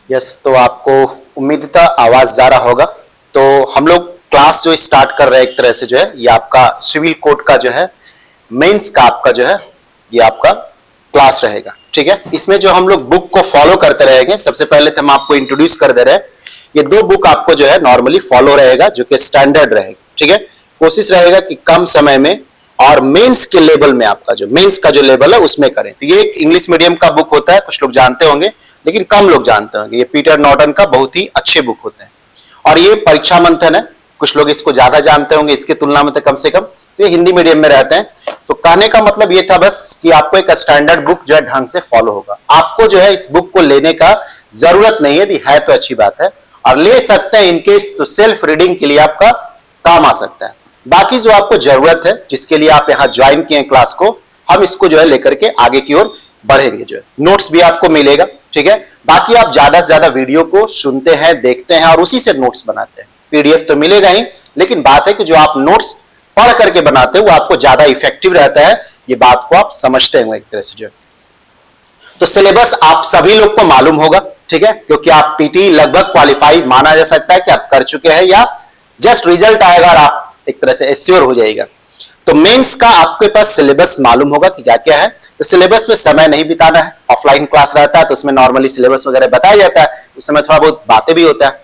Yes, तो आपको उम्मीद था आवाज जा रहा होगा। तो हम लोग क्लास जो स्टार्ट कर रहे हैं एक तरह से जो है ये आपका सिविल कोड का जो है मेंस का आपका जो है ये आपका क्लास रहेगा। ठीक है, इसमें जो हम लोग बुक को फॉलो करते रहेंगे, सबसे पहले तो हम आपको इंट्रोड्यूस कर दे रहे हैं। ये दो बुक आपको जो है नॉर्मली फॉलो रहेगा जो कि स्टैंडर्ड रहेगा। ठीक है, कोशिश रहेगा कि कम समय में और मेंस के लेवल में आपका जो मेंस का जो लेवल है उसमें करें। तो ये एक इंग्लिश मीडियम का बुक होता है, कुछ लोग जानते होंगे लेकिन कम लोग जानते होंगे। ये पीटर नॉर्टन का बहुत ही अच्छे बुक होते हैं और ये परीक्षा मंथन है, कुछ लोग इसको ज्यादा जानते होंगे इसके तुलना में, तो कम से कम तो ये हिंदी मीडियम में रहते हैं। तो कहने का मतलब ये था बस कि आपको एक स्टैंडर्ड बुक जो है ढंग से फॉलो होगा। आपको जो है इस बुक को लेने का जरूरत नहीं है, है तो अच्छी बात है और ले सकते हैं इनकेस, तो सेल्फ रीडिंग के लिए आपका काम आ सकता है। बाकी जो आपको जरूरत है जिसके लिए आप यहाँ ज्वाइन किए क्लास को, हम इसको जो है लेकर के आगे की ओर बढ़ेंगे। जो है नोट्स भी आपको मिलेगा। ठीक है, बाकी आप ज्यादा से ज्यादा वीडियो को सुनते हैं, देखते हैं और उसी से नोट्स बनाते हैं। पीडीएफ तो मिलेगा ही, लेकिन बात है कि जो आप नोट्स पढ़ करके बनाते हैं वो आपको ज्यादा इफेक्टिव रहता है। ये बात को आप समझते हैं एक तरह से जो। तो सिलेबस आप सभी लोग को मालूम होगा। ठीक है, क्योंकि आप पीटी लगभग क्वालिफाई माना जा सकता है कि आप कर चुके हैं या जस्ट रिजल्ट आएगा और आप एक तरह से एश्योर हो जाएगा। तो मेंस का आपके पास सिलेबस मालूम होगा कि क्या क्या है। तो सिलेबस में समय नहीं बिताना है। ऑफलाइन क्लास रहता है तो उसमें नॉर्मली सिलेबस वगैरह बताया जाता है, उस समय थोड़ा बहुत बातें भी होता है।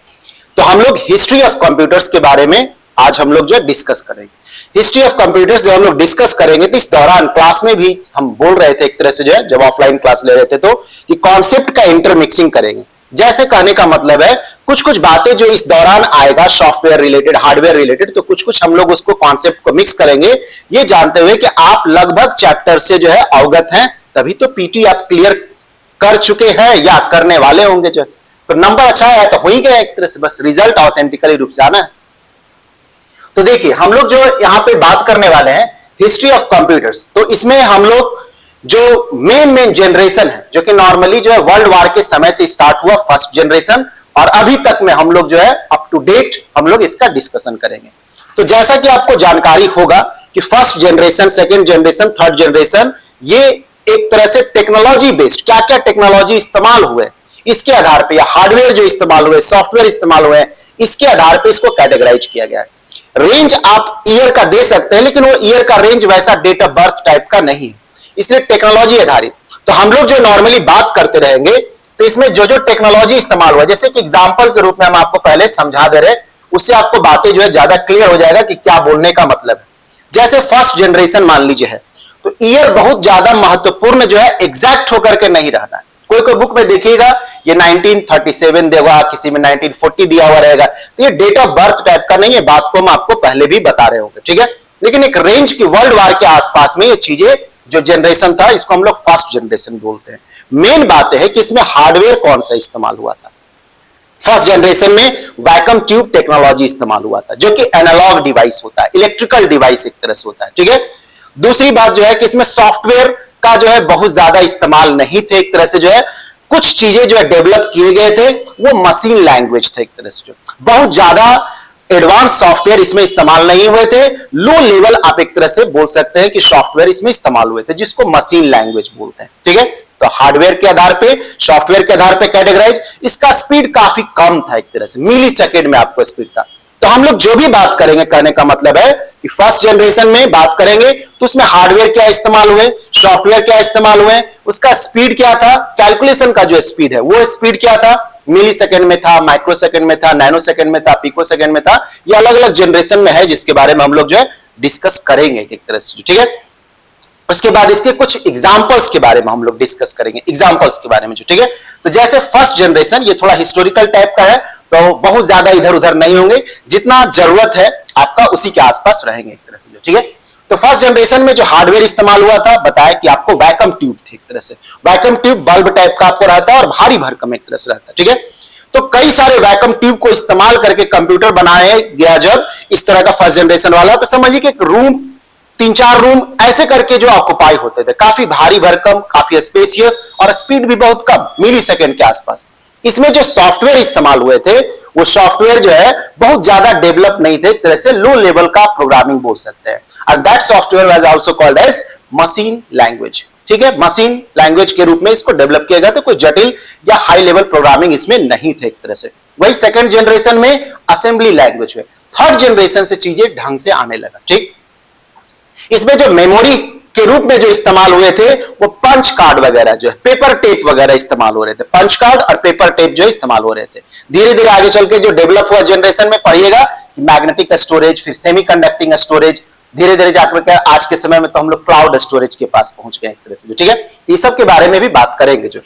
तो हम लोग हिस्ट्री ऑफ कंप्यूटर्स के बारे में आज हम लोग जो है डिस्कस करेंगे। हिस्ट्री ऑफ कंप्यूटर्स जब हम लोग डिस्कस करेंगे तो इस दौरान क्लास में भी हम बोल रहे थे एक तरह से जो है, जब ऑफलाइन क्लास ले रहे थे तो कि कॉन्सेप्ट का इंटरमिक्सिंग करेंगे। जैसे कहने का मतलब है कुछ कुछ बातें जो इस दौरान आएगा सॉफ्टवेयर रिलेटेड, हार्डवेयर रिलेटेड, तो कुछ कुछ हम लोग उसको कॉन्सेप्ट को मिक्स करेंगे, ये जानते हुए कि आप लगभग चैप्टर से जो है अवगत हैं, तभी तो पीटी आप क्लियर कर चुके हैं या करने वाले होंगे। जो तो नंबर अच्छा है तो हो ही गया एक तरह से, बस रिजल्ट ऑथेंटिकली रूप से आना है। तो देखिए हम लोग जो यहां पे बात करने वाले हैं हिस्ट्री ऑफ कंप्यूटर्स, तो इसमें हम लोग जो मेन जनरेशन है जो कि नॉर्मली जो है वर्ल्ड वार के समय से स्टार्ट हुआ फर्स्ट जनरेशन, और अभी तक में हम लोग जो है अप टू डेट हम लोग इसका डिस्कशन करेंगे। तो जैसा कि आपको जानकारी होगा कि first generation, second generation, third generation, ये एक तरह से टेक्नोलॉजी बेस्ड, क्या क्या टेक्नोलॉजी इस्तेमाल हुए इसके आधार पर, या हार्डवेयर जो इस्तेमाल हुए, सॉफ्टवेयर इस्तेमाल हुए, इसके आधार पर इसको कैटेगराइज किया गया है। रेंज आप ईयर का दे सकते हैं लेकिन वो ईयर का रेंज वैसा डेट ऑफ बर्थ टाइप का नहीं है, इसलिए टेक्नोलॉजी आधारित। तो हम लोग जो नॉर्मली बात करते रहेंगे तो इसमें जो जो टेक्नोलॉजी इस्तेमाल हुआ, जैसे कि एग्जांपल के रूप में हम आपको पहले समझा दे रहे, उससे आपको बातें जो है ज्यादा क्लियर हो जाएगा कि क्या बोलने का मतलब है। जैसे फर्स्ट जनरेशन मान लीजिए है, तो ईयर बहुत ज्यादा महत्वपूर्ण जो है एग्जैक्ट होकर के नहीं रहना है। कोई कोई बुक में देखिएगा ये 1937 देगा, किसी में 1940 दिया हुआ रहेगा, तो ये डेट ऑफ बर्थ टाइप का नहीं है। बात को हम आपको पहले भी बता रहे होंगे। ठीक है, लेकिन एक रेंज की वर्ल्ड वार के आसपास में ये चीजें जो जनरेशन था इसको हम लोग फर्स्ट जनरेशन बोलते हैं। मेन बात है कि इसमें हार्डवेयर कौन सा इस्तेमाल हुआ था। फर्स्ट जनरेशन में वैक्यूम ट्यूब टेक्नोलॉजी इस्तेमाल हुआ था जो कि एनालॉग डिवाइस होता है, इलेक्ट्रिकल डिवाइस एक तरह से होता है। ठीक है, दूसरी बात जो है कि इसमें सॉफ्टवेयर का जो है बहुत ज्यादा इस्तेमाल नहीं थे। एक तरह से जो है कुछ चीजें जो है डेवलप किए गए थे वो मशीन लैंग्वेज थे एक तरह से, जो बहुत ज्यादा एडवांस सॉफ्टवेयर इसमें इस्तेमाल नहीं हुए थे। लो लेवल आप एक तरह से बोल सकते हैं कि सॉफ्टवेयर इसमें इस्तेमाल हुए थे जिसको मशीन लैंग्वेज बोलते हैं। ठीक है, तो हार्डवेयर के आधार पे, सॉफ्टवेयर के आधार पे कैटेगराइज, इसका स्पीड काफी कम था एक तरह से, मिली सेकेंड में आपको स्पीड था। तो हम लोग जो भी बात करेंगे, कहने का मतलब है कि फर्स्ट जनरेशन में बात करेंगे तो उसमें हार्डवेयर क्या इस्तेमाल हुए, सॉफ्टवेयर क्या इस्तेमाल हुए, उसका स्पीड क्या था, कैलकुलेशन का जो स्पीड है वो स्पीड क्या था, मिली सेकेंड में था, माइक्रो सेकेंड में था, नैनो सेकेंड में था, पिको सेकेंड में था। ये अलग अलग जनरेशन में है जिसके बारे में हम लोग जो है डिस्कस करेंगे एक तरह से। ठीक है, उसके बाद इसके कुछ एग्जांपल्स के बारे में हम लोग डिस्कस करेंगे, एग्जांपल्स के बारे में जो। ठीक है, तो जैसे फर्स्ट जनरेशन ये थोड़ा हिस्टोरिकल टाइप का है तो बहुत ज्यादा इधर उधर नहीं होंगे, जितना जरूरत है आपका उसी के आसपास रहेंगे एक तरह से जो। ठीक है, तो फर्स्ट जनरेशन में जो हार्डवेयर इस्तेमाल हुआ था बताया कि आपको वैक्यूम ट्यूब थी एक तरह से, वैक्यूम ट्यूब बल्ब टाइप का आपको रहता है और भारी भरकम एक तरह से रहता है। ठीक है, तो कई सारे वैक्यूम ट्यूब को इस्तेमाल करके कंप्यूटर बनाया गया जब इस तरह का फर्स्ट जनरेशन वाला, तो समझिए कि एक रूम, 3-4 रूम ऐसे करके जो ऑक्युपाई होते थे, काफी भारी भरकम, काफी स्पेसियस और स्पीड भी बहुत कम, मिली सेकेंड के आसपास। इसमें जो सॉफ्टवेयर इस्तेमाल हुए थे वो सॉफ्टवेयर जो है बहुत ज्यादा डेवलप नहीं थे, एक तरह से लो लेवल का प्रोग्रामिंग बोल सकते हैं, and that software was also called as machine language. ठीक है, मशीन लैंग्वेज के रूप में इसको डेवलप किया गया, तो कोई जटिल या हाई लेवल प्रोग्रामिंग इसमें नहीं थे एक तरह से। वही सेकंड जनरेशन में असेंबली लैंग्वेज है, थर्ड जनरेशन से चीजें ढंग से आने लगा। ठीक, इसमें जो मेमोरी के रूप में जो इस्तेमाल हुए थे वो पंच कार्ड वगैरह जो है, पेपर टेप वगैरह इस्तेमाल हो रहे थे, पंच कार्ड और पेपर टेप जो इस्तेमाल हो रहे थे। धीरे धीरे आगे चल के जो डेवलप हुआ जनरेशन में पढ़िएगा कि मैग्नेटिक स्टोरेज, फिर सेमीकंडक्टिंग स्टोरेज, धीरे धीरे जाकर आज के समय में तो हम लोग क्लाउड स्टोरेज के पास पहुंच गए एक तरह से। ठीक है, ये सब के बारे में भी बात करेंगे। जो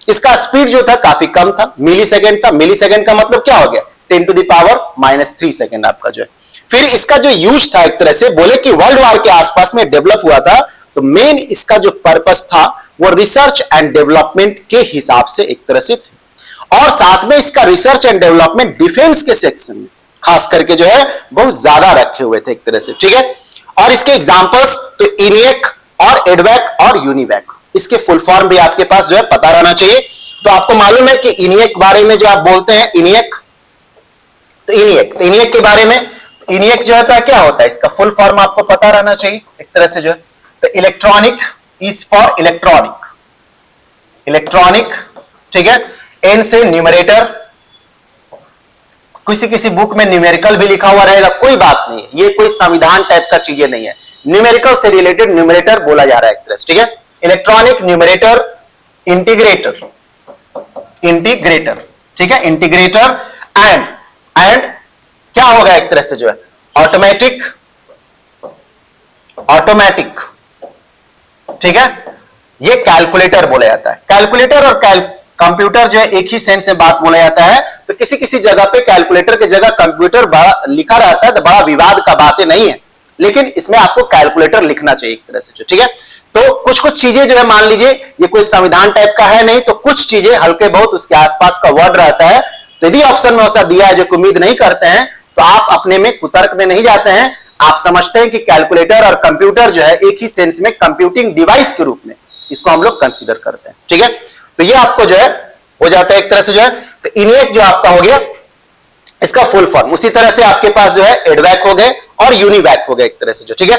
इसका स्पीड जो था काफी कम था, मिली सेकेंड था। मिली सेकेंड का मतलब क्या हो गया, 10⁻³ सेकेंड आपका जो है। फिर इसका जो यूज था एक तरह से बोले कि वर्ल्ड वार के आसपास में डेवलप हुआ था, तो मेन इसका जो पर्पस था वो रिसर्च एंड डेवलपमेंट के हिसाब से एक तरह से थे। और साथ में इसका रिसर्च एंड डेवलपमेंट डिफेंस के सेक्शन में खास करके जो है बहुत ज्यादा रखे हुए थे एक तरह से। ठीक है, और इसके एग्जांपल्स तो इनिएक और एडवैक और यूनिवैक, इसके फुल फॉर्म भी आपके पास जो है पता रहना चाहिए। तो आपको मालूम है कि इनिएक बारे में जो आप बोलते हैं इनिएक, तो इनिएक के बारे में, इनिएक जो होता है क्या होता है, इसका फुल फॉर्म आपको पता रहना चाहिए एक तरह से जो है। तो electronic is for electronic, electronic, ठीक है। एन से न्यूमरेटर, किसी किसी बुक में न्यूमेरिकल भी लिखा हुआ रहेगा, कोई बात नहीं, ये कोई संविधान टाइप का चीजें नहीं है, न्यूमेरिकल से रिलेटेड न्यूमरेटर बोला जा रहा है एक तरह से। ठीक है, इलेक्ट्रॉनिक, न्यूमरेटर, इंटीग्रेटर, इंटीग्रेटर, ठीक है, इंटीग्रेटर एंड क्या होगा एक तरह से जो है ऑटोमेटिक, ऑटोमेटिक, ठीक है। ये कैलकुलेटर बोला जाता है। कैलकुलेटर और कंप्यूटर जो है एक ही सेंस में बात बोला जाता है। तो किसी किसी जगह पे कैलकुलेटर की जगह कंप्यूटर बड़ा लिखा रहता है, तो बड़ा विवाद का बातें नहीं है, लेकिन इसमें आपको कैलकुलेटर लिखना चाहिए एक तरह से जो, ठीक है। तो कुछ कुछ चीजें जो है मान लीजिए ये कोई संविधान टाइप का है नहीं, तो कुछ चीजें हल्के बहुत उसके आसपास का वर्ड रहता है। तो यदि ऑप्शन में ऐसा दिया है जो उम्मीद नहीं करते हैं, तो आप अपने में कुतर्क में नहीं जाते हैं, आप समझते हैं कि कैलकुलेटर और कंप्यूटर जो है एक ही सेंस में कंप्यूटिंग डिवाइस के रूप में इसको हम लोग कंसीडर करते हैं। ठीक है, तो ये आपको जो है हो जाता है एक तरह से जो है। तो इनिएक जो आपका हो गया इसका फुल फॉर्म, उसी तरह से आपके पास जो है एडवैक हो गए और यूनिवैक हो गए एक तरह से जो, ठीक है।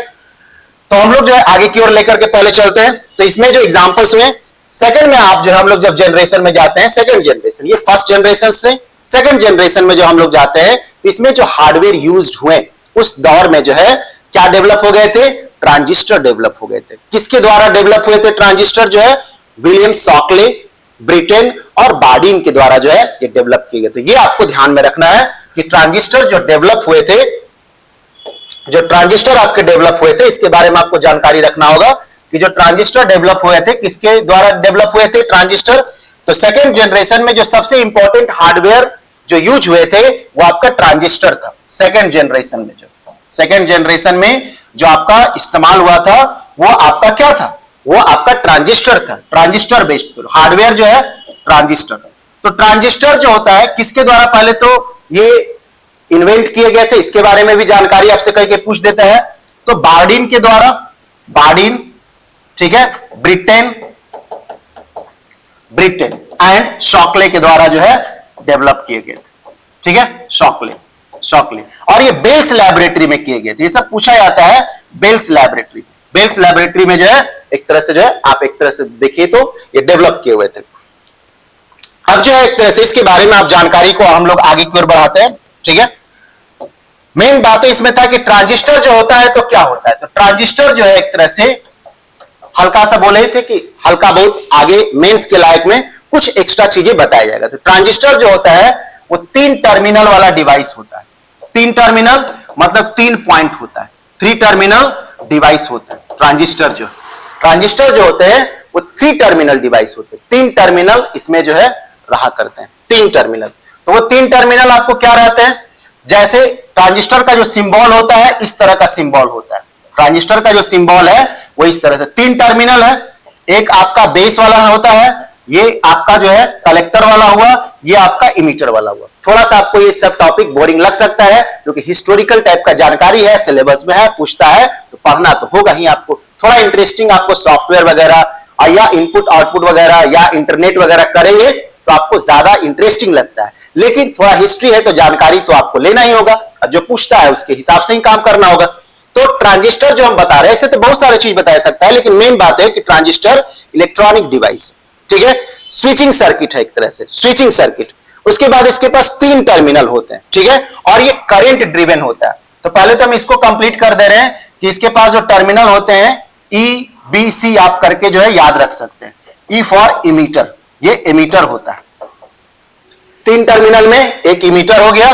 तो हम लोग जो है आगे की ओर लेकर के पहले चलते हैं। तो इसमें जो एग्जांपल्स हुए, सेकंड में आप जो है हम लोग जब जनरेशन में जाते हैं, सेकंड जनरेशन, ये फर्स्ट जनरेशन से सेकंड जनरेशन में जो हम लोग जाते हैं, इसमें जो हार्डवेयर यूज्ड हुए उस दौर में जो है क्या डेवलप हो गए थे, ट्रांजिस्टर डेवलप हो गए थे। किसके द्वारा डेवलप हुए थे ट्रांजिस्टर जो है, विलियम शॉकले, ब्रिटेन और बार्डिन के द्वारा जो है ये डेवलप किए गए थे। ये आपको ध्यान में रखना है कि ट्रांजिस्टर जो डेवलप हुए थे, जो ट्रांजिस्टर आपके डेवलप हुए थे, इसके बारे में आपको जानकारी रखना होगा कि जो ट्रांजिस्टर डेवलप हुए थे किसके द्वारा डेवलप हुए थे ट्रांजिस्टर। तो सेकेंड जनरेशन में जो सबसे इंपॉर्टेंट हार्डवेयर जो यूज हुए थे वो आपका ट्रांजिस्टर था। सेकेंड जनरेशन में जो सेकेंड जनरेशन में जो आपका इस्तेमाल हुआ था वो आपका क्या था, वो आपका ट्रांजिस्टर था, ट्रांजिस्टर बेस्ड हार्डवेयर जो है ट्रांजिस्टर। तो ट्रांजिस्टर जो होता है किसके द्वारा पहले तो ये इन्वेंट किए गए थे, इसके बारे में भी जानकारी आपसे कह के पूछ देता है। तो बार्डिन के द्वारा, बार्डिन, ठीक है, ब्रिटेन, ब्रिटेन एंड शॉकले के द्वारा जो है डेवलप किए गए थे, ठीक है, शॉकले, शॉकले। और ये बेल्स लैबोरेटरी में किए गए थे। ये सब पूछा जाता है बेल्स लैबोरेटरी, बेल्स लैबोरेटरी में जो है एक तरह से जो है आप एक तरह से देखिए तो ये डेवलप किए हुए थे। अब जो है एक तरह से इसके बारे में आप जानकारी को हम लोग आगे की ओर बढ़ाते हैं, ठीक है। मेन बात इसमें था कि ट्रांजिस्टर जो होता है तो क्या होता है, तो ट्रांजिस्टर जो है एक तरह से हल्का सा बोले थे कि हल्का बहुत आगे मेंस के लायक में कुछ एक्स्ट्रा चीजें बताया जाएगा। तो ट्रांजिस्टर जो होता है वो 3 टर्मिनल वाला डिवाइस होता है। 3 टर्मिनल मतलब 3 पॉइंट होता है, 3 टर्मिनल डिवाइस होता है ट्रांजिस्टर जो, ट्रांजिस्टर जो होते हैं वो 3 टर्मिनल डिवाइस होते हैं। 3 टर्मिनल इसमें जो है रहा करते हैं, 3 टर्मिनल। तो वो 3 टर्मिनल आपको क्या रहते हैं, जैसे ट्रांजिस्टर का जो सिंबल होता है इस तरह का सिंबल होता है, ट्रांजिस्टर का जो सिंबल है वो इस तरह से 3 टर्मिनल है। एक आपका बेस वाला होता है, ये आपका जो है कलेक्टर वाला हुआ, ये आपका इमीटर वाला हुआ। थोड़ा सा आपको ये सब टॉपिक बोरिंग लग सकता है क्योंकि हिस्टोरिकल टाइप का जानकारी है, सिलेबस में है, पूछता है तो पढ़ना तो होगा ही आपको। थोड़ा इंटरेस्टिंग आपको सॉफ्टवेयर वगैरह या इनपुट आउटपुट वगैरह या इंटरनेट वगैरह करेंगे तो आपको ज्यादा इंटरेस्टिंग लगता है, लेकिन थोड़ा हिस्ट्री है तो जानकारी तो आपको लेना ही होगा, जो पूछता है उसके हिसाब से ही काम करना होगा। तो ट्रांजिस्टर जो हम बता रहे हैं, ऐसे तो बहुत सारी चीज बता सकता है, लेकिन मेन बात है कि ट्रांजिस्टर इलेक्ट्रॉनिक डिवाइस है, ठीक है। स्विचिंग सर्किट है एक तरह से, स्विचिंग सर्किट। उसके बाद इसके पास 3 टर्मिनल होते हैं, ठीक है, और ये करंट ड्रिवन होता है। तो पहले तो हम इसको कंप्लीट कर दे रहे हैं कि इसके पास जो टर्मिनल होते हैं ई बी सी आप करके जो है याद रख सकते हैं। ई फॉर इमीटर, ये इमीटर होता है। 3 टर्मिनल में एक इमीटर हो गया,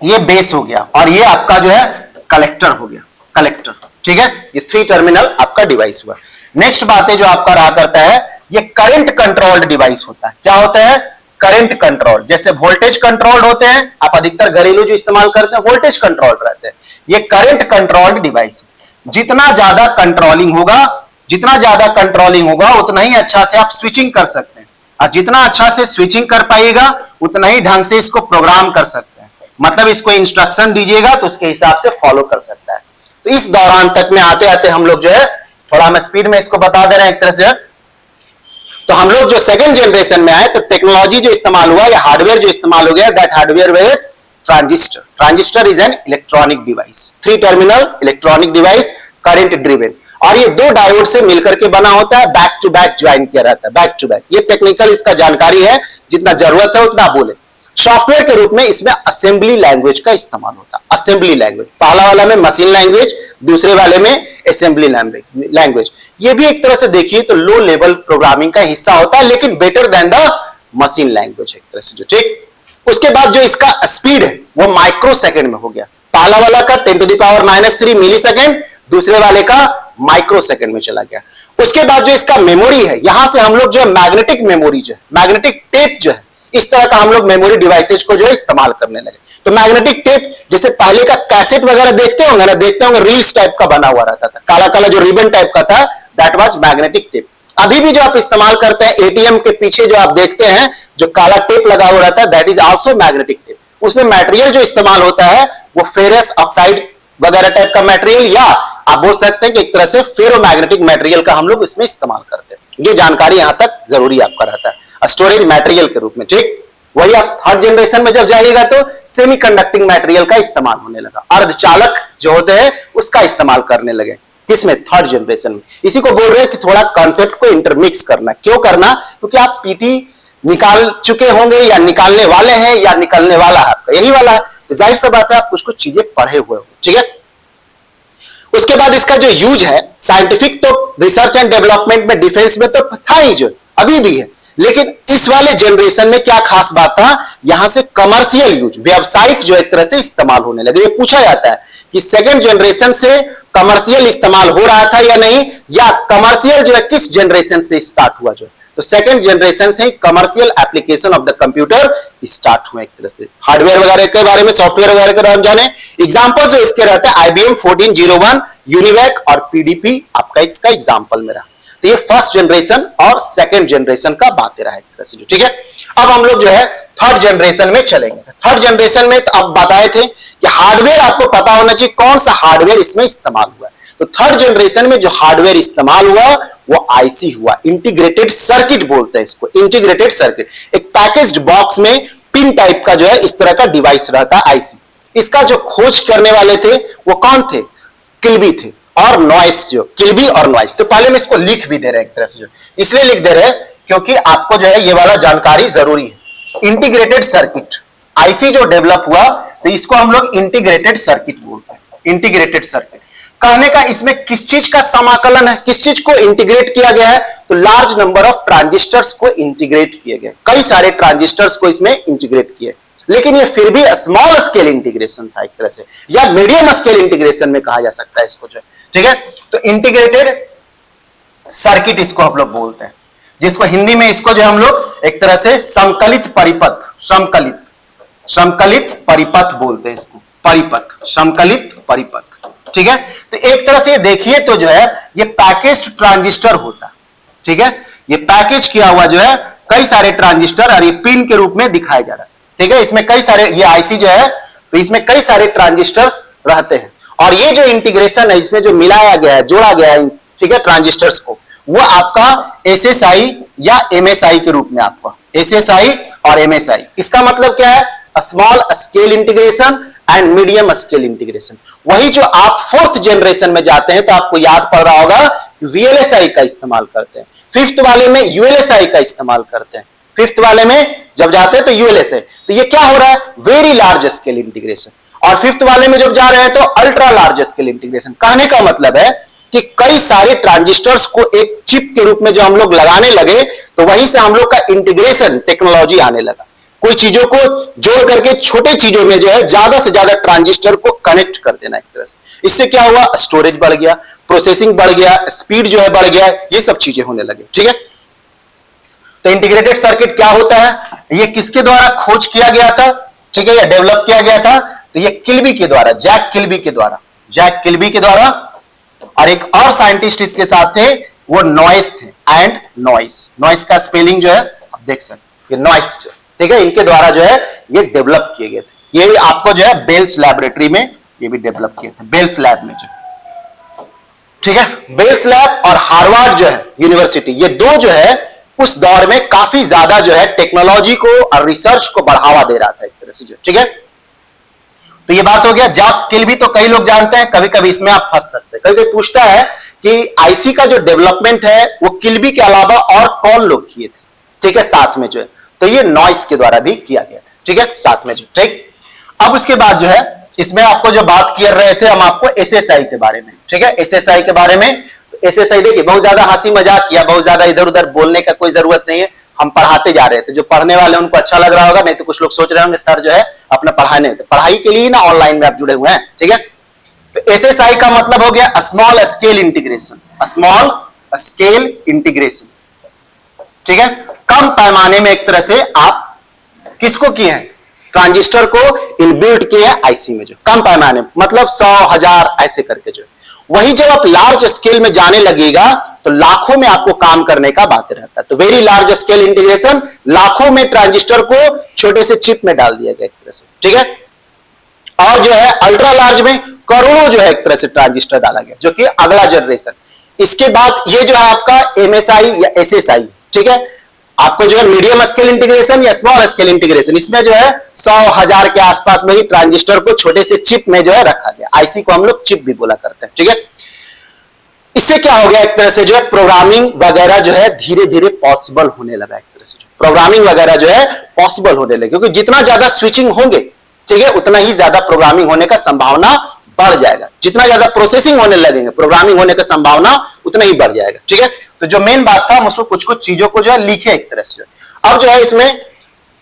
ये बेस हो गया, और ये आपका जो है कलेक्टर हो गया, कलेक्टर, ठीक है। ये 3 टर्मिनल आपका डिवाइस हुआ। नेक्स्ट बात है जो आपका रहा करता है, ये करंट कंट्रोल्ड डिवाइस होता है। क्या होता है? Current control. जैसे वोल्टेज कंट्रोल्ड होते हैं, आप अधिकतर घरेलू जो इस्तेमाल करते हैं वोल्टेज कंट्रोल्ड रहते हैं, ये करंट कंट्रोल्ड डिवाइस। जितना ज्यादा कंट्रोलिंग होगा, जितना ज्यादा कंट्रोलिंग होगा उतना ही अच्छा से आप स्विचिंग कर सकते हैं, और जितना अच्छा से स्विचिंग कर पाइएगा उतना ही ढंग से इसको प्रोग्राम कर सकते हैं। मतलब इसको इंस्ट्रक्शन दीजिएगा तो उसके हिसाब से फॉलो कर सकता है। तो इस दौरान तक में आते आते हम लोग जो है, थोड़ा हम स्पीड में इसको बता दे रहे हैं एक तरह से। तो हम लोग जो सेकंड जनरेशन में आए, तो टेक्नोलॉजी जो इस्तेमाल हुआ या हार्डवेयर जो इस्तेमाल हो गया, that hardware with transistor. Transistor is an electronic device, 3 terminal electronic device, current driven, और ये 2 डायोड से मिलकर के बना होता है, बैक टू बैक ज्वाइन किया रहता है, बैक टू बैक। ये टेक्निकल इसका जानकारी है, जितना जरूरत है उतना बोले। सॉफ्टवेयर के रूप में इसमें असेंबली लैंग्वेज का इस्तेमाल होता है, असेंबली लैंग्वेज। पहला वाला में मशीन लैंग्वेज, दूसरे वाले में असेंबली लैंग्वेज। ये भी एक तरह से देखिए तो लो लेवल प्रोग्रामिंग का हिस्सा होता है, लेकिन better than the machine language एक तरह से जो, ठीक। उसके बाद जो इसका स्पीड है वो माइक्रो सेकेंड में हो गया। पहला वाला का 10⁻³ मिली सेकेंड, दूसरे वाले का माइक्रो सेकेंड में चला गया। उसके बाद जो इसका मेमोरी है, यहां से हम लोग जो है मैग्नेटिक मेमोरी जो है, मैग्नेटिक टेप जो है, इस तरह का हम लोग मेमोरी डिवाइसेज को जो है इस्तेमाल करने लगे। तो मैग्नेटिक टेप, जैसे पहले का कैसेट वगैरह देखते होंगे ना, देखते होंगे रील्स टाइप का बना हुआ रहता था, काला काला जो रिबन टाइप का था, दैट वाज मैग्नेटिक टेप। अभी भी जो आप इस्तेमाल करते हैं एटीएम के पीछे जो आप देखते हैं जो काला टेप लगा हुआ रहता है, that is also magnetic tape. उसमें मटेरियल जो इस्तेमाल होता है वो फेरस ऑक्साइड वगैरह टाइप का मटेरियल, या आप बोल सकते हैं कि एक तरह से फेरोमैग्नेटिक मटेरियल का हम लोग इसमें इस्तेमाल करते हैं। ये जानकारी यहां तक जरूरी आपका रहता है स्टोरेज मटेरियल के रूप में, ठीक। वही आप थर्ड जनरेशन में जब जाइएगा तो सेमीकंडक्टिंग मटेरियल का इस्तेमाल होने लगा, अर्धचालक जो होते हैं उसका इस्तेमाल करने लगे। किसमें? थर्ड जनरेशन में। इसी को बोल रहे हैं कि थोड़ा कॉन्सेप्ट को इंटरमिक्स करना। क्यों करना? क्योंकि आप पीटी निकाल चुके होंगे, या निकालने वाले हैं, या निकलने वाला है आपका, यही वाला है। जाहिर सा बात है आप कुछ कुछ चीजें पढ़े हुए हो, ठीक है। उसके बाद इसका जो यूज है साइंटिफिक, तो रिसर्च एंड डेवलपमेंट में, डिफेंस में तो था ही, जो अभी भी है, लेकिन इस वाले जनरेशन में क्या खास बात था, यहां से कमर्शियल यूज, व्यावसायिक जो एक तरह से इस्तेमाल होने लगे। ये पूछा जाता है कि सेकंड जनरेशन से कमर्शियल इस्तेमाल हो रहा था या नहीं, या कमर्शियल जो है किस जनरेशन से स्टार्ट हुआ जो है। तो सेकंड जनरेशन से commercial application of the computer start हुए एक तरह से। हार्डवेयर वगैरह के बारे में, सॉफ्टवेयर वगैरह के बारे में जाने, एग्जांपल जो इसके रहते हैं IBM 1401, यूनिवैक और PDP आपका इसका एग्जांपल में रहा। तो ये फर्स्ट जनरेशन और सेकंड जनरेशन का बातें रहा एक तरह से जो, ठीक है। अब हम लोग जो है थर्ड जनरेशन में चलेंगे। थर्ड जनरेशन में तो अब बताए थे कि हार्डवेयर आपको पता होना चाहिए कौन सा हार्डवेयर इसमें इस्तेमाल हुआ है। तो थर्ड जनरेशन में जो हार्डवेयर इस्तेमाल हुआ वो आईसी हुआ, इंटीग्रेटेड सर्किट बोलते हैं इसको, इंटीग्रेटेड सर्किट। एक पैकेज्ड बॉक्स में पिन टाइप का जो है इस तरह का डिवाइस रहता है आईसी। इसका जो खोज करने वाले थे वो कौन थे? किल्बी थे, और नॉइस, जो किल्बी और नॉइस। तो पहले हम इसको लिख भी दे रहे हैं एक तरह से, जो इसलिए लिख दे रहे हैं क्योंकि आपको जो है ये वाला जानकारी जरूरी है। इंटीग्रेटेड सर्किट आईसी जो डेवलप हुआ, तो इसको हम लोग इंटीग्रेटेड सर्किट बोलते हैं। इंटीग्रेटेड सर्किट कहने का इसमें किस चीज का समाकलन है, किस चीज को इंटीग्रेट किया गया है? तो लार्ज नंबर ऑफ ट्रांजिस्टर्स को इंटीग्रेट किए गए, कई सारे ट्रांजिस्टर्स को इसमें इंटीग्रेट किए। लेकिन ये फिर भी स्मॉल स्केल इंटीग्रेशन था एक तरह से, या मीडियम स्केल इंटीग्रेशन में कहा जा सकता है इसको जो, ठीक है। तो इंटीग्रेटेड सर्किट इसको हम लोग बोलते हैं, जिसको हिंदी में इसको जो हम लोग एक तरह से समकलित परिपथ, समकलित परिपथ बोलते हैं इसको, परिपथ, समकलित परिपथ, ठीक है। तो एक तरह से देखिए तो जो है ये पैकेज्ड ट्रांजिस्टर होता है, ठीक है। ये पैकेज किया हुआ जो है कई सारे ट्रांजिस्टर, और ये पिन के रूप में दिखाया जा रहा है, ठीक है। इसमें कई सारे, ये आईसी जो है तो इसमें कई सारे ट्रांजिस्टर्स रहते हैं, और ये जो इंटीग्रेशन है इसमें जो मिलाया गया है, जोड़ा गया है, ठीक है, ट्रांजिस्टर्स को, वो आपका एसएसआई या एमएसआई के रूप में, आपका एसएसआई और एमएसआई। इसका मतलब क्या है? Small scale integration and medium scale integration. वही जो आप फोर्थ जनरेशन में जाते हैं तो आपको याद पड़ रहा होगा कि वीएलएसआई का इस्तेमाल करते हैं, फिफ्थ वाले में यूएलएसआई का इस्तेमाल करते हैं, फिफ्थ वाले में जब जाते हैं तो यूएलएसआई। तो ये क्या हो रहा है, वेरी लार्ज स्केल इंटीग्रेशन। और फिफ्थ वाले में जब जा रहे हैं तो अल्ट्रा लार्ज स्केल इंटीग्रेशन। कहने का मतलब है कि कई सारे ट्रांजिस्टर्स को एक चिप के रूप में जो हम लोग लगाने लगे तो वहीं से हम लोग का इंटीग्रेशन टेक्नोलॉजी आने लगा। कोई चीजों को जोड़ करके छोटे चीजों में जो है ज्यादा से ज्यादा ट्रांजिस्टर को कनेक्ट कर देना एक तरह से। इससे क्या हुआ, स्टोरेज बढ़ गया, प्रोसेसिंग बढ़ गया, स्पीड जो है बढ़ गया, ये सब चीजें होने लगे। ठीक है, तो इंटीग्रेटेड सर्किट क्या होता है, ये किसके द्वारा खोज किया गया था, ठीक है, या डेवलप किया गया था, तो ये किल्बी के द्वारा, जैक किल्बी के द्वारा, जैक किल्बी के द्वारा। और एक और साइंटिस्ट इसके साथ थे, वो नॉइस थे, एंड नॉइस। नॉइस का स्पेलिंग जो है आप देख सकते हैं, नॉइस, ठीक है, इनके द्वारा जो है ये डेवलप किए गए थे। ये आपको जो है बेल्स लैबोरेटरी में ये भी डेवलप किए थे, बेल्स लैब में जो, ठीक है, बेल्स लैब और हार्वर्ड जो है यूनिवर्सिटी, ये दो जो है उस दौर में काफी ज्यादा जो है टेक्नोलॉजी को और रिसर्च को बढ़ावा दे रहा था एक तरह से जो, ठीक है। तो ये बात हो गया। जैक किल्बी तो कई लोग जानते हैं, कभी कभी इसमें आप फंस सकते हैं। कभी कोई पूछता है कि आईसी का जो डेवलपमेंट है वो किल्बी के अलावा और कौन लोग किए थे, ठीक है, साथ में जो है, तो ये नॉइस के द्वारा भी किया गया था, ठीक है, साथ में जो, ठीक। अब उसके बाद जो है इसमें आपको जो बात कर रहे थे हम आपको एसएसआई के बारे में, ठीक है, एसएसआई के बारे में। तो एसएसआई देखिए बहुत ज्यादा हंसी मजाक या बहुत ज्यादा इधर उधर बोलने का कोई जरूरत नहीं है, हम पढ़ाते जा रहे थे। जो पढ़ने वाले उनको अच्छा लग रहा होगा, नहीं तो कुछ लोग सोच रहे होंगे सर जो है अपना पढ़ाने, पढ़ाई के लिए ना ऑनलाइन में आप जुड़े हुए हैं, ठीक है। तो एसएसआई का मतलब हो गया small scale integration, small scale integration, ठीक है। कम पैमाने में एक तरह से आप किसको किए हैं, ट्रांजिस्टर को इनबिल्ट किए हैं आईसी में, जो कम पैमाने मतलब 100, 1000 ऐसे करके जो। वही जब आप लार्ज स्केल में जाने लगेगा तो लाखों में आपको काम करने का बात रहता है। तो वेरी लार्ज स्केल इंटीग्रेशन, लाखों में ट्रांजिस्टर को छोटे से चिप में डाल दिया गया एक तरह से, ठीक है। और जो है अल्ट्रा लार्ज में करोड़ों जो है एक तरह से ट्रांजिस्टर डाला गया, जो कि अगला जनरेशन। इसके बाद ये जो है आपका एमएसआई या एसएसआई, ठीक है, आपको जो है मीडियम स्केल इंटीग्रेशन या स्मॉल स्केल इंटीग्रेशन, इसमें जो है 100, 1000 के आसपास में ही ट्रांजिस्टर को छोटे से चिप में जो है रखा गया। आईसी को हम लोग चिप भी बोला करते हैं, ठीक है। इससे क्या हो गया, एक तरह से जो है प्रोग्रामिंग वगैरह जो है धीरे धीरे पॉसिबल होने लगा, एक तरह से प्रोग्रामिंग वगैरह जो है पॉसिबल होने लगे, क्योंकि जितना ज्यादा स्विचिंग होंगे, ठीक है, उतना ही ज्यादा प्रोग्रामिंग होने का संभावना बढ़ जाएगा। जितना ज्यादा प्रोसेसिंग होने लगेंगे, प्रोग्रामिंग होने का संभावना उतना ही बढ़ जाएगा, ठीक है। तो जो मेन बात था हम उसको कुछ कुछ चीजों को जो है लिखे एक तरह से। अब जो है इसमें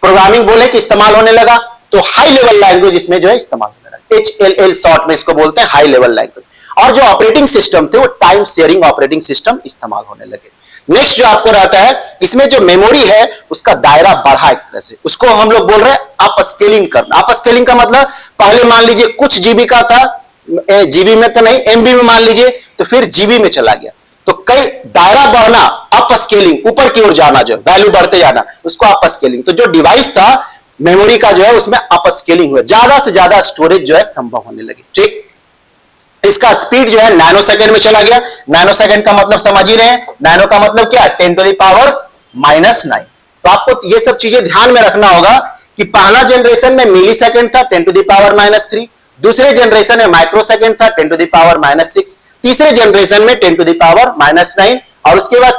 प्रोग्रामिंग बोले कि इस्तेमाल होने लगा, तो हाई लेवल लैंग्वेज इसमें जो है इस्तेमाल होने लगा, HLL शॉर्ट में इसको बोलते हैं, हाई लेवल लैंग्वेज। और जो ऑपरेटिंग सिस्टम थे वो टाइम शेयरिंग ऑपरेटिंग सिस्टम इस्तेमाल होने लगे। नेक्स्ट जो आपको रहता है, इसमें जो मेमोरी है उसका दायरा बढ़ा एक तरह से, उसको हम लोग बोल रहे हैं अप स्केलिंग करना। अप स्केलिंग का मतलब पहले मान लीजिए कुछ जीबी का था, जीबी में तो नहीं, एमबी में मान लीजिए, तो फिर जीबी में चला गया। तो कई दायरा बढ़ना, अप स्केलिंग, ऊपर की ओर जाना, जो वैल्यू बढ़ते जाना, उसको अप स्केलिंग। तो जो डिवाइस था मेमोरी का जो है उसमें अप स्केलिंग हुआ, ज्यादा से ज्यादा स्टोरेज जो है संभव होने लगी, ठीक। इसका स्पीड जो है नैनो सेकंड में चला गया। नैनो सेकंड का मतलब समझ ही रहे हैं, नैनो का मतलब क्या, 10⁻⁹ तो आपको ये सब चीजें ध्यान में रखना होगा कि पहला जनरेशन में मिली सेकंड था 10⁻⁻3, दूसरे जनरेशन में माइक्रो सेकंड था 10⁻⁻6, तीसरे जनरेशन में 10⁻⁹ और उसके बाद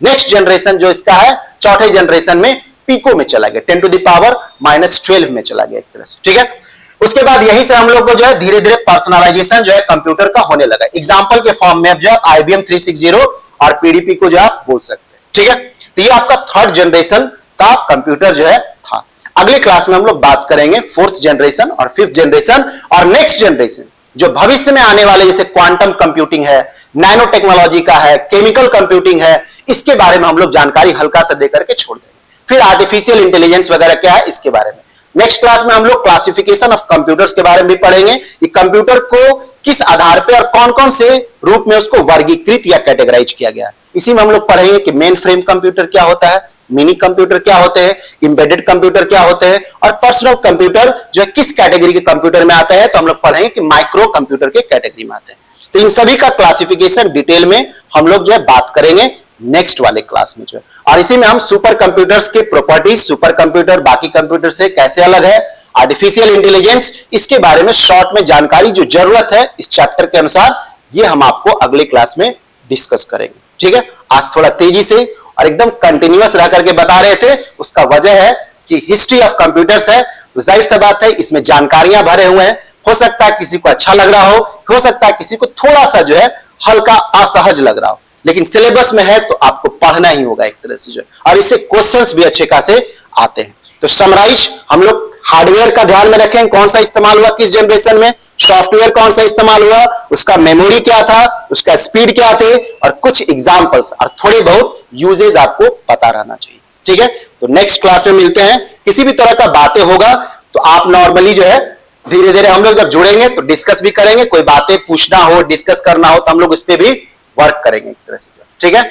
नेक्स्ट जनरेशन जो इसका है चौथे जनरेशन में पीको में चला गया, 10⁻12 में चला गया एक तरह से, ठीक है। उसके बाद यहीं से हम लोग को जो है धीरे धीरे पर्सनलाइजेशन जो है कंप्यूटर का होने लगा। एग्जांपल के फॉर्म में अब जो है IBM 360 और PDP को जो आप बोल सकते हैं, ठीक है। तो ये आपका थर्ड जनरेशन का कंप्यूटर जो है था। अगले क्लास में हम लोग बात करेंगे फोर्थ जनरेशन और फिफ्थ जनरेशन और नेक्स्ट जनरेशन जो भविष्य में आने वाले, जैसे क्वांटम कंप्यूटिंग है, नैनो टेक्नोलॉजी का है, केमिकल कंप्यूटिंग है, इसके बारे में हम लोग जानकारी हल्का सा देकर के छोड़ देंगे। फिर आर्टिफिशियल इंटेलिजेंस वगैरह क्या है इसके बारे में नेक्स्ट क्लास में हम लोग क्लासिफिकेशन ऑफ कंप्यूटर्स के बारे में भी पढ़ेंगे कि कंप्यूटर को किस आधार पे और कौन कौन से रूप में उसको वर्गीकृत या कैटेगराइज किया गया है। इसी में हम लोग पढ़ेंगे कि मेन फ्रेम कंप्यूटर क्या होता है, मिनी कंप्यूटर क्या होते हैं, इंबेडेड कंप्यूटर क्या होते हैं, और पर्सनल कंप्यूटर जो है किस कैटेगरी के कंप्यूटर में आता है। तो हम लोग पढ़ेंगे कि माइक्रो कंप्यूटर के कैटेगरी में आते हैं। तो इन सभी का क्लासिफिकेशन डिटेल में हम लोग जो है बात करेंगे नेक्स्ट वाले क्लास में जो है। और इसी में हम सुपर कंप्यूटर्स के प्रॉपर्टीज, सुपर कंप्यूटर बाकी कंप्यूटर से कैसे अलग है, आर्टिफिशियल इंटेलिजेंस, इसके बारे में शॉर्ट में जानकारी जो जरूरत है इस चैप्टर के अनुसार, ये हम आपको अगले क्लास में डिस्कस करेंगे। ठीक है, आज थोड़ा तेजी से और एकदम कंटिन्यूअस रह करके बता रहे थे, उसका वजह है कि हिस्ट्री ऑफ कंप्यूटर्स है, तो जाहिर सी बात है इसमें जानकारियां भरे हुए हैं। हो सकता है किसी को अच्छा लग रहा हो सकता है किसी को थोड़ा सा जो है हल्का असहज लग रहा हो, लेकिन सिलेबस में है तो आपको पढ़ना ही होगा एक तरह से जो है, और इससे क्वेश्चंस भी अच्छे खासे आते हैं। तो समराइज हम लोग हार्डवेयर का ध्यान में रखें, कौन सा इस्तेमाल हुआ किस जनरेशन में, सॉफ्टवेयर कौन सा इस्तेमाल हुआ, उसका मेमोरी क्या था, उसका स्पीड क्या थे, और कुछ एग्जांपल्स और थोड़े बहुत यूजेज आपको पता रहना चाहिए। ठीक है, तो नेक्स्ट क्लास में मिलते हैं। किसी भी तरह का बातें होगा तो आप नॉर्मली जो है धीरे धीरे हम लोग जब जुड़ेंगे तो डिस्कस भी करेंगे, कोई बातें पूछना हो डिस्कस करना हो तो हम लोग उस पर भी वर्क करेंगे एक तरह से। ठीक है,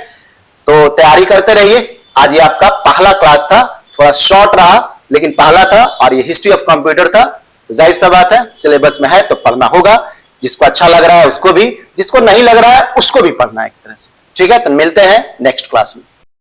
तो तैयारी करते रहिए। आज ये आपका पहला क्लास था, थोड़ा शॉर्ट रहा लेकिन पहला था, और ये हिस्ट्री ऑफ कंप्यूटर था, तो जाहिर सा बात है सिलेबस में है तो पढ़ना होगा। जिसको अच्छा लग रहा है उसको भी, जिसको नहीं लग रहा है उसको भी पढ़ना है एक तरह से। ठीक है, तो मिलते हैं नेक्स्ट क्लास में।